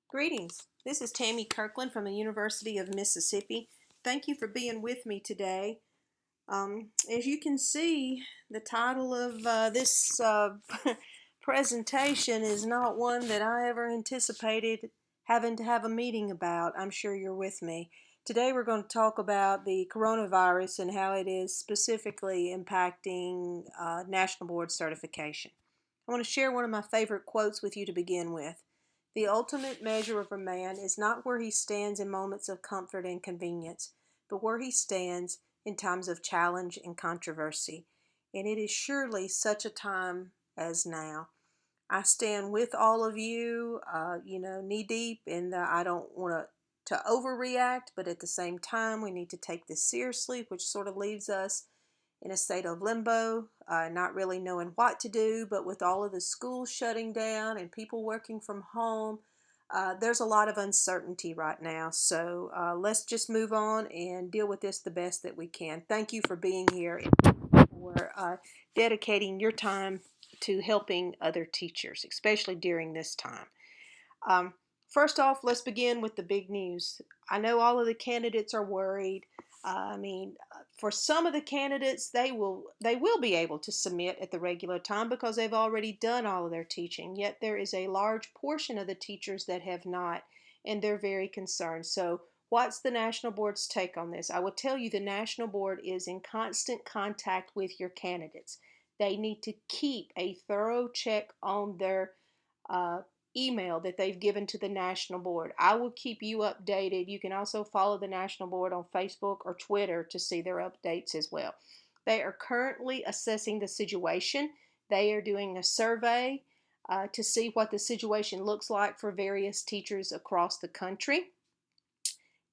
Greetings. This is Tammy Kirkland from the University of Mississippi. Thank you for being with me today. As you can see, the title of this presentation is not one that I ever anticipated having to have a meeting about. I'm sure you're with me. Today we're going to talk about the coronavirus and how it is specifically impacting National Board certification. I want to share one of my favorite quotes with you to begin with. The ultimate measure of a man is not where he stands in moments of comfort and convenience, but where he stands in times of challenge and controversy. And it is surely such a time as now. I stand with all of you, knee deep in the I don't want to overreact, but at the same time, we need to take this seriously, which sort of leaves us in a state of limbo, not really knowing what to do. But with all of the schools shutting down and people working from home, there's a lot of uncertainty right now. So let's just move on and deal with this the best that we can. Thank you for being here and for dedicating your time to helping other teachers, especially during this time. Um, First off, let's begin with the big news. I know all of the candidates are worried. For some of the candidates, they will be able to submit at the regular time because they've already done all of their teaching. Yet there is a large portion of the teachers that have not, and they're very concerned. So, what's the National Board's take on this? I will tell you the National Board is in constant contact with your candidates. They need to keep a thorough check on their uh, email that they've given to the National Board. I will keep you updated. You can also follow the National Board on Facebook or Twitter to see their updates as well. They are currently assessing the situation. They are doing a survey to see what the situation looks like for various teachers across the country.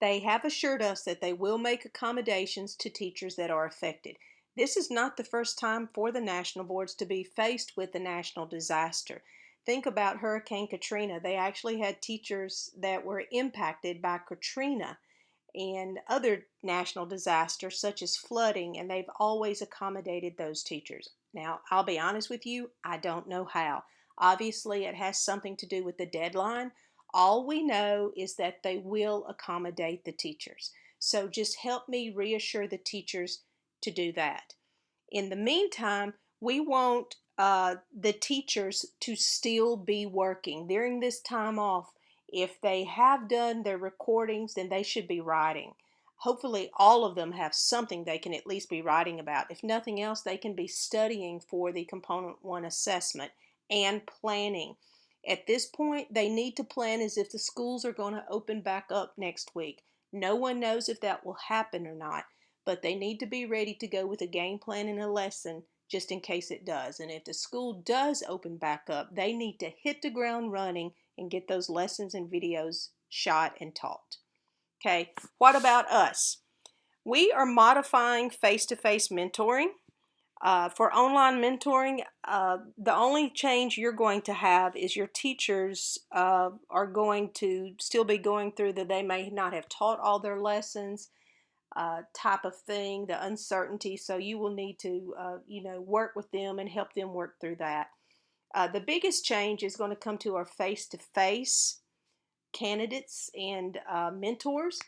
They have assured us that they will make accommodations to teachers that are affected. This is not the first time for the national boards to be faced with a national disaster. Think about Hurricane Katrina. They actually had teachers that were impacted by Katrina and other national disasters such as flooding, and they've always accommodated those teachers. Now, I'll be honest with you, I don't know how. Obviously, it has something to do with the deadline. All we know is that they will accommodate the teachers. So just help me reassure the teachers to do that. In the meantime, we want the teachers to still be working during this time off. If they have done their recordings, then they should be writing. Hopefully, all of them have something they can at least be writing about. If nothing else, they can be studying for the Component 1 assessment and planning. At this point, they need to plan as if the schools are going to open back up next week. No one knows if that will happen or not, but they need to be ready to go with a game plan and a lesson just in case it does. And if the school does open back up, they need to hit the ground running and get those lessons and videos shot and taught. Okay, what about us? We are modifying face-to-face mentoring. For online mentoring, the only change you're going to have is your teachers are going to still be going through that they may not have taught all their lessons type of thing, the uncertainty. So you will need to, work with them and help them work through that. The biggest change is going to come to our face-to-face candidates and mentors.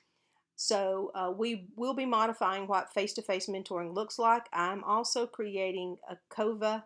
So we will be modifying what face-to-face mentoring looks like. I'm also creating a Kovat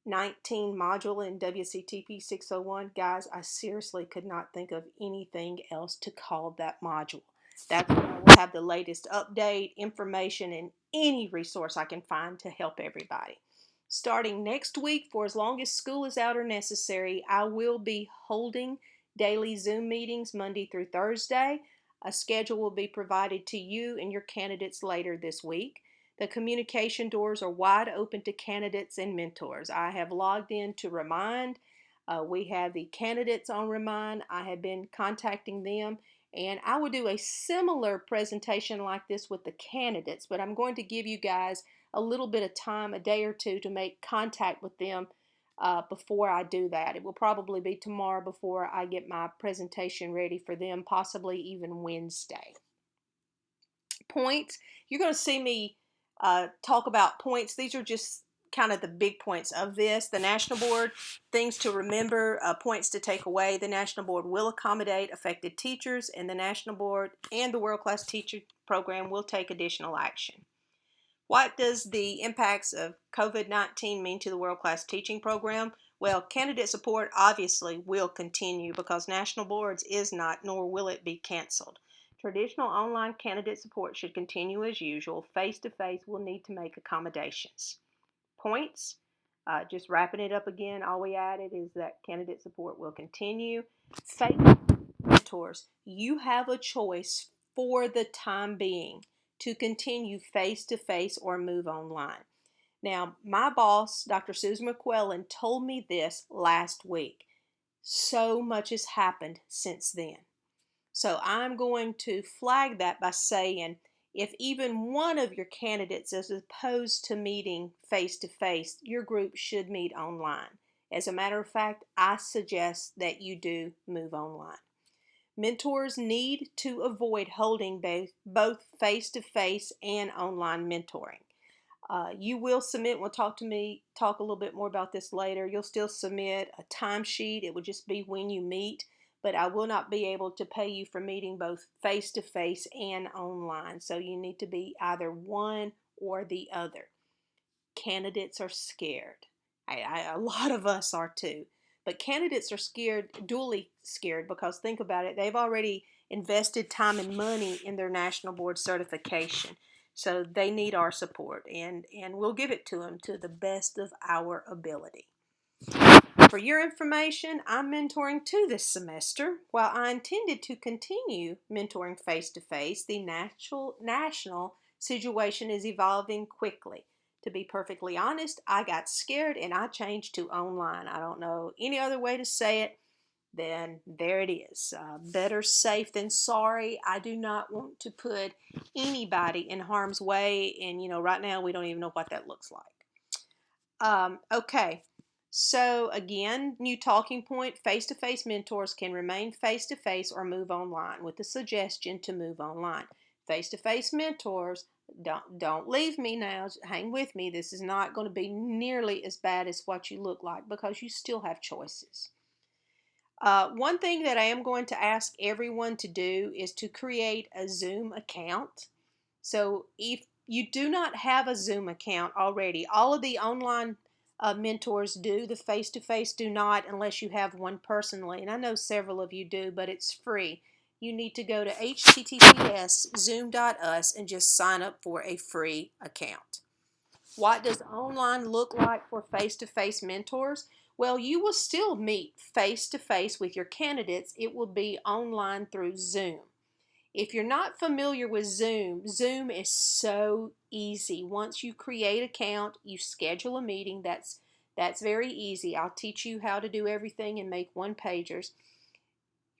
19 module in WCTP 601. Guys, I seriously could not think of anything else to call that module. That's where I will have the latest update, information, and any resource I can find to help everybody. Starting next week, for as long as school is out or necessary, I will be holding daily Zoom meetings Monday through Thursday. A schedule will be provided to you and your candidates later this week. The communication doors are wide open to candidates and mentors. I have logged in to Remind. We have the candidates on Remind. I have been contacting them, and I will do a similar presentation like this with the candidates, but I'm going to give you guys a little bit of time, a day or two, to make contact with them before I do that. It will probably be tomorrow before I get my presentation ready for them, possibly even Wednesday. Points. You're going to see me talk about points. These are just kind of the big points of this. The National Board, things to remember, points to take away. The National Board will accommodate affected teachers, and the National Board and the World Class Teacher Program will take additional action. What does the impacts of COVID-19 mean to the World Class Teaching Program? Well, candidate support obviously will continue because National Boards is not, nor will it be canceled. Traditional online candidate support should continue as usual. Face-to-face will need to make accommodations. Points, just wrapping it up again, all we added is that candidate support will continue. Face mentors, you have a choice for the time being to continue face-to-face or move online. Now, my boss, Dr. Susan McQuillan, told me this last week. So much has happened since then. So I'm going to flag that by saying if even one of your candidates is opposed to meeting face-to-face, your group should meet online. As a matter of fact, I suggest that you do move online. Mentors need to avoid holding both face-to-face and online mentoring. You will submit, we'll talk a little bit more about this later. You'll still submit a timesheet. It will just be when you meet, but I will not be able to pay you for meeting both face-to-face and online. So you need to be either one or the other. Candidates are scared. A lot of us are too. But candidates are scared, dually scared, because think about it, they've already invested time and money in their national board certification. So they need our support, and we'll give it to them to the best of our ability. For your information, I'm mentoring 2 this semester. While I intended to continue mentoring face-to-face, the national situation is evolving quickly. To be perfectly honest, I got scared and I changed to online. I don't know any other way to say it. Then there it is. Better safe than sorry. I do not want to put anybody in harm's way, and right now we don't even know what that looks like. Okay, so again, new talking point: face-to-face mentors can remain face-to-face or move online, with the suggestion to move online. Face-to-face mentors, don't leave me now. Hang with me. This is not going to be nearly as bad as what you look like because you still have choices. One thing that I am going to ask everyone to do is to create a Zoom account. So if you do not have a Zoom account already, all of the online mentors do. The face-to-face do not unless you have one personally. And I know several of you do, but it's free. You need to go to https://zoom.us and just sign up for a free account. What does online look like for face-to-face mentors? Well, you will still meet face-to-face with your candidates. It will be online through Zoom. If you're not familiar with Zoom, Zoom is so easy. Once you create an account, you schedule a meeting. That's very easy. I'll teach you how to do everything and make one-pagers.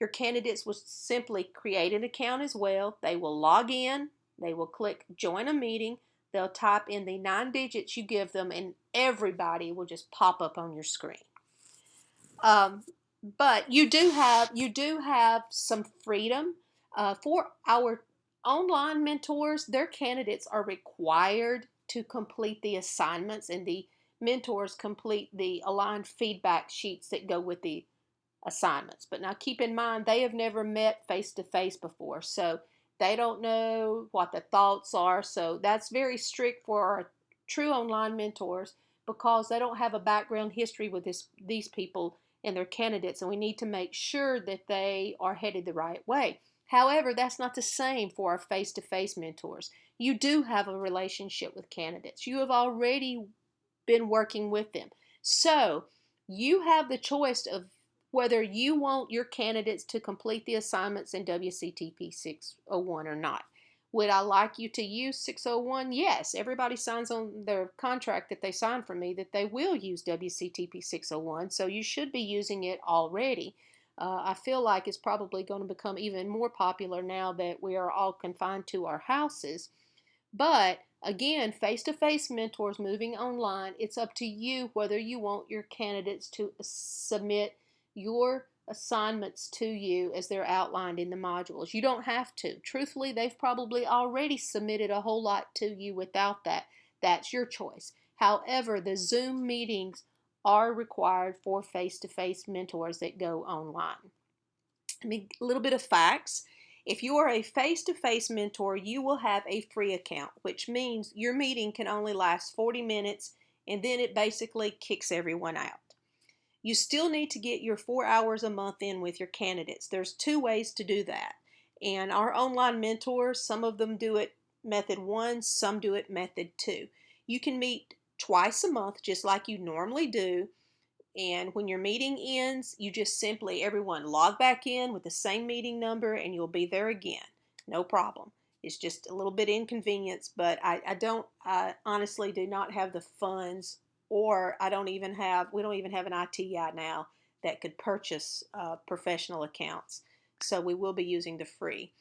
Your candidates will simply create an account as well. They will log in. They will click join a meeting. They'll type in the 9 digits you give them, and everybody will just pop up on your screen. But you do have some freedom. For our online mentors, their candidates are required to complete the assignments, and the mentors complete the aligned feedback sheets that go with the assignments. But now keep in mind, they have never met face-to-face before, so they don't know what the thoughts are. So that's very strict for our true online mentors because they don't have a background history with these people and their candidates, and we need to make sure that they are headed the right way. However, that's not the same for our face-to-face mentors. You do have a relationship with candidates. You have already been working with them. So you have the choice of whether you want your candidates to complete the assignments in WCTP 601 or not. Would I like you to use 601? Yes. Everybody signs on their contract that they sign for me that they will use WCTP 601, so you should be using it already. I feel like it's probably going to become even more popular now that we are all confined to our houses. But again, face-to-face mentors moving online, it's up to you whether you want your candidates to submit your assignments to you as they're outlined in the modules. You don't have to. Truthfully, they've probably already submitted a whole lot to you without that. That's your choice. However, the Zoom meetings are required for face-to-face mentors that go online. A little bit of facts. If you are a face-to-face mentor, you will have a free account, which means your meeting can only last 40 minutes and then it basically kicks everyone out. You still need to get your 4 hours a month in with your candidates. There's 2 ways to do that. And our online mentors, some of them do it method 1, some do it method 2. You can meet twice a month just like you normally do. And when your meeting ends, you just simply, everyone log back in with the same meeting number and you'll be there again. No problem. It's just a little bit inconvenience, but I honestly do not have the funds, or we don't even have an IT guy now that could purchase professional accounts. So we will be using the free.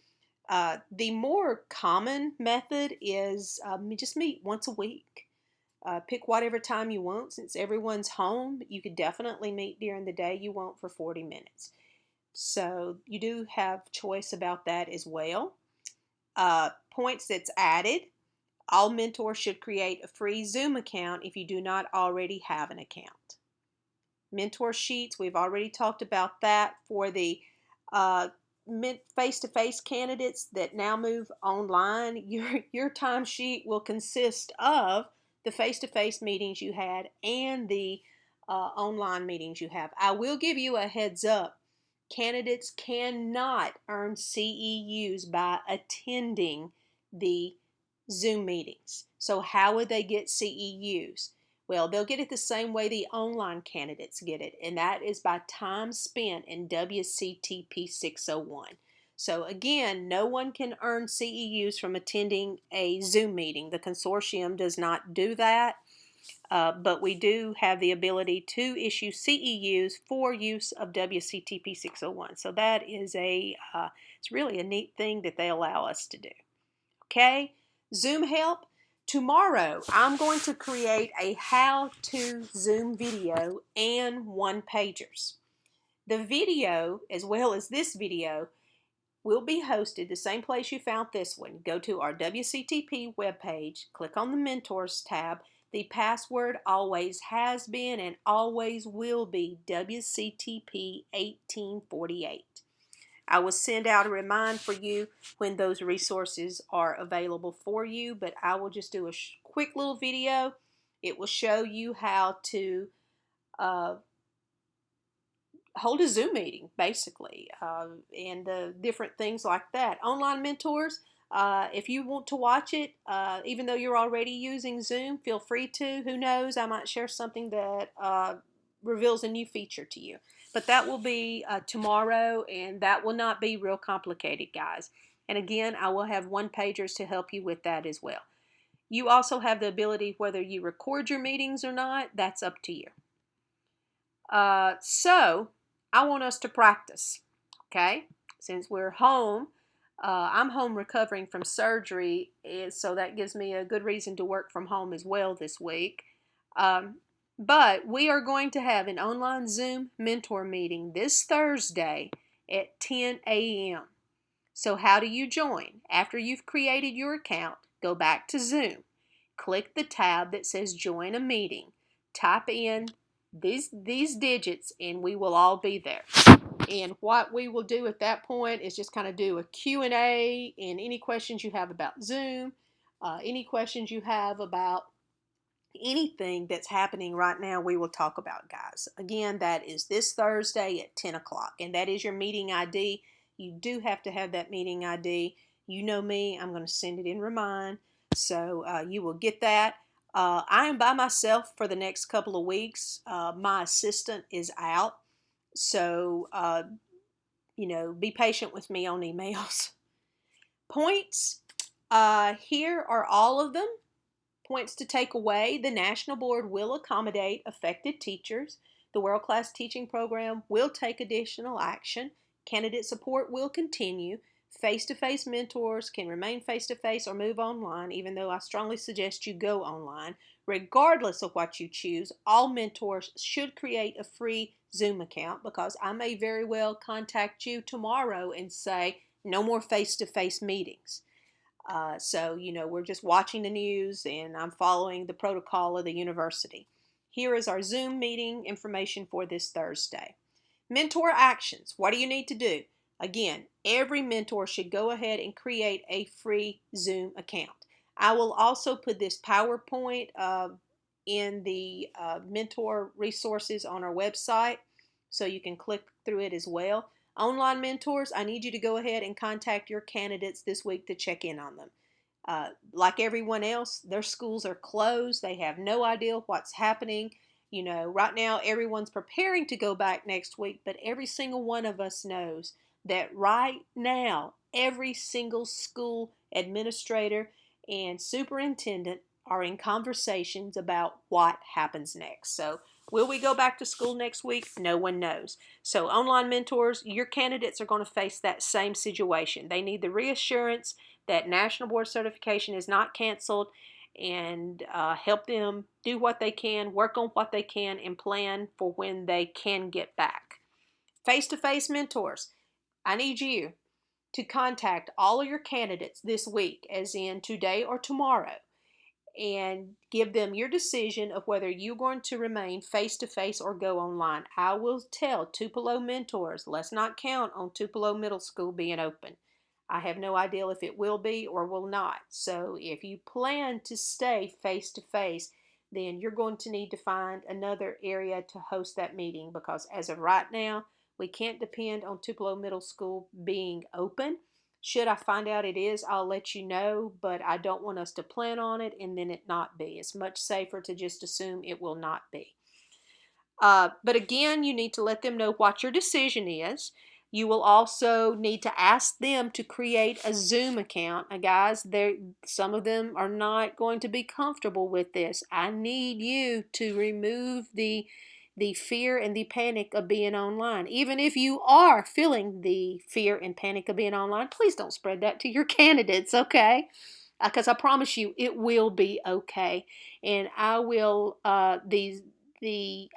The more common method is just meet once a week. Pick whatever time you want. Since everyone's home, you could definitely meet during the day you want for 40 minutes. So you do have choice about that as well. Points that's added. All mentors should create a free Zoom account if you do not already have an account. Mentor sheets, we've already talked about that. For the face-to-face candidates that now move online, your timesheet will consist of the face-to-face meetings you had and the online meetings you have. I will give you a heads up. Candidates cannot earn CEUs by attending the Zoom meetings. So how would they get CEUs? Well, they'll get it the same way the online candidates get it, and that is by time spent in WCTP 601. So again, no one can earn CEUs from attending a Zoom meeting. The consortium does not do that, but we do have the ability to issue CEUs for use of WCTP 601. So that is it's really a neat thing that they allow us to do. Okay, Zoom help. Tomorrow, I'm going to create a how-to Zoom video and one-pagers. The video, as well as this video, will be hosted the same place you found this one. Go to our WCTP webpage, click on the Mentors tab. The password always has been and always will be WCTP 1848. I will send out a reminder for you when those resources are available for you, but I will just do a quick little video. It will show you how to hold a Zoom meeting, basically, and different things like that. Online mentors, if you want to watch it, even though you're already using Zoom, feel free to. Who knows, I might share something that reveals a new feature to you. But that will be tomorrow, and that will not be real complicated, guys. And again, I will have one-pagers to help you with that as well. You also have the ability, whether you record your meetings or not, that's up to you. So I want us to practice, okay? Since we're home, I'm home recovering from surgery, so that gives me a good reason to work from home as well this week. But we are going to have an online Zoom mentor meeting this Thursday at 10 a.m. So how do you join? After you've created your account, go back to Zoom. Click the tab that says Join a Meeting. Type in these digits and we will all be there. And what we will do at that point is just kind of do a Q&A and any questions you have about Zoom, any questions you have about anything that's happening right now, we will talk about, guys. Again, that is this Thursday at 10 o'clock, and that is your meeting ID. You do have to have that meeting ID. You know me, I'm going to send it in Remind, so you will get that. I am by myself for the next couple of weeks. My assistant is out, so be patient with me on emails. Points, here are all of them. Points to take away: the National Board will accommodate affected teachers. The World Class Teaching Program will take additional action. Candidate support will continue. Face-to-face mentors can remain face-to-face or move online, even though I strongly suggest you go online. Regardless of what you choose, all mentors should create a free Zoom account, because I may very well contact you tomorrow and say, no more face-to-face meetings. So, we're just watching the news and I'm following the protocol of the university. Here is our Zoom meeting information for this Thursday. Mentor actions. What do you need to do? Again, every mentor should go ahead and create a free Zoom account. I will also put this PowerPoint in the mentor resources on our website so you can click through it as well. Online mentors, I need you to go ahead and contact your candidates this week to check in on them. Like everyone else, their schools are closed. They have no idea what's happening. Right now everyone's preparing to go back next week, but every single one of us knows that right now every single school administrator and superintendent are in conversations about what happens next. So will we go back to school next week? No one knows. So online mentors, your candidates are going to face that same situation. They need the reassurance that National Board Certification is not canceled, and help them do what they can, work on what they can, and plan for when they can get back. Face-to-face mentors, I need you to contact all of your candidates this week, as in today or tomorrow, and give them your decision of whether you're going to remain face-to-face or go online. I will tell Tupelo mentors, let's not count on Tupelo Middle School being open. I have no idea if it will be or will not. So if you plan to stay face-to-face, then you're going to need to find another area to host that meeting, because as of right now, we can't depend on Tupelo Middle School being open. Should I find out it is, I'll let you know, but I don't want us to plan on it and then it not be. It's much safer to just assume it will not be. But again, you need to let them know what your decision is. You will also need to ask them to create a Zoom account. Now, guys, some of them are not going to be comfortable with this. I need you to remove the fear and the panic of being online. Even if you are feeling the fear and panic of being online, please don't spread that to your candidates, okay? Because I promise you, it will be okay. And I will I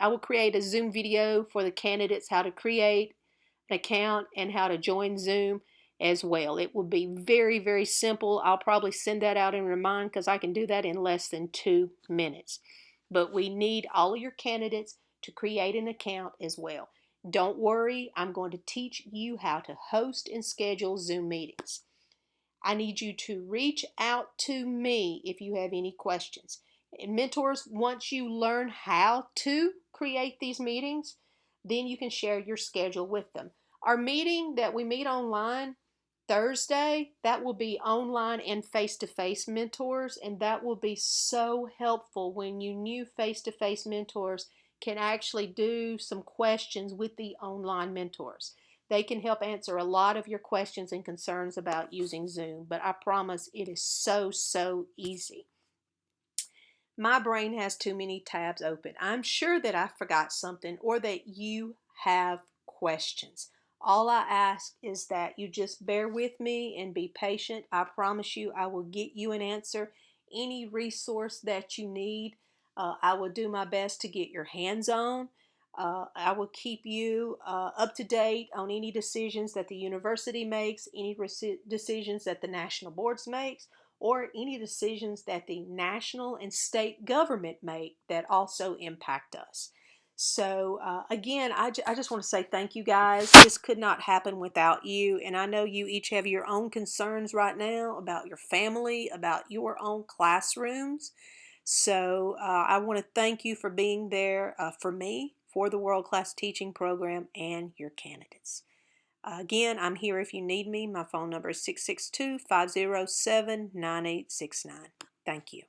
will create a Zoom video for the candidates, how to create an account and how to join Zoom as well. It will be very, very simple. I'll probably send that out and remind, because I can do that in less than 2 minutes. But we need all of your candidates to create an account as well. Don't worry, I'm going to teach you how to host and schedule Zoom meetings. I need you to reach out to me if you have any questions. And mentors, once you learn how to create these meetings, then you can share your schedule with them. Our meeting that we meet online Thursday, that will be online and face-to-face mentors, and that will be so helpful when you new face-to-face mentors can actually do some questions with the online mentors. They can help answer a lot of your questions and concerns about using Zoom, but I promise it is so, so easy. My brain has too many tabs open. I'm sure that I forgot something or that you have questions. All I ask is that you just bear with me and be patient. I promise you I will get you an answer. Any resource that you need, I will do my best to get your hands on. I will keep you up to date on any decisions that the university makes, any decisions that the national boards makes, or any decisions that the national and state government make that also impact us. So again, I just want to say thank you guys. This could not happen without you. And I know you each have your own concerns right now about your family, about your own classrooms. So I want to thank you for being there for me, for the World Class Teaching Program, and your candidates. Again, I'm here if you need me. My phone number is 662-507-9869. Thank you.